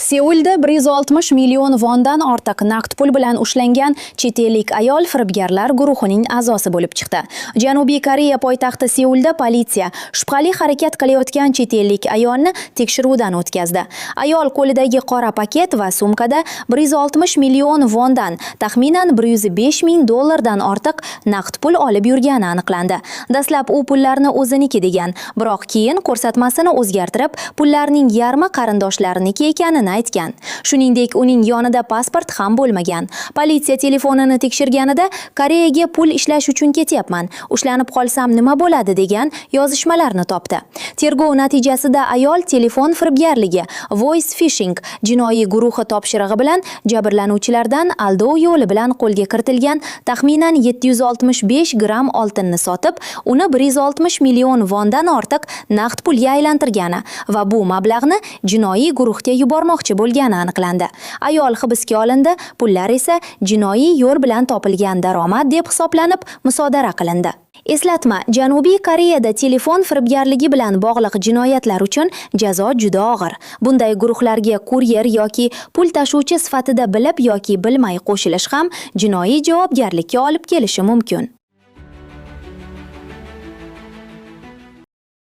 Seulda 160 million vondan ortiq naqd pul bilan ushlangan chet ellik ayol firibgarlar guruhining a'zosi bo'lib chiqdi. Janubiy Koreya poytaxti Seulda politsiya shubhali harakat qilayotgan chet ellik ayolni tekshiruvdan o'tkazdi. Ayol qo'lidagi qora paket va sumkada 160 million vondan, taxminan 105 ming dollardan ortiq naqd pul olib yurgani aniqlandi. Dastlab u pullarni o'ziniki degan, biroq keyin ko'rsatmasini o'zgartirib, pullarning yarmi qarindoshlarniki ekanini aytgan. Shuningdek, uning yonida pasport ham bo'lmagan. Politsiya telefonini tekshirganida Koreyaga pul ishlash uchun ketyapman, ushlanib qolsam nima bo'ladi degan yozishmalarni topdi. Tergov natijasida ayol telefon firibgarligi, voice phishing jinoiy guruhi topshirig'i bilan jabrlanuvchilardan aldov yo'li bilan qo'lga kiritilgan taxminan 765 gram oltinni sotib, uni 160 million vondan ortiq naqd pulga aylantirgani va bu mablag'ni jinoiy guruhga yubormoqchi bo'lgani aniqlandi. Ayol hibsga olindi, pullar esa jinoiy yo'l bilan topilgan daromad deb hisoblanib musodara qilindi. Eslatma, Janubiy Koreyada telefon firibgarligi bilan bog'liq jinoyatlar uchun jazo juda og'ir. Bunday guruhlarga kuryer yoki pul tashuvchi sifatida bilib yoki bilmay qo'shilish ham jinoiy javobgarlikka olib kelishi mumkin.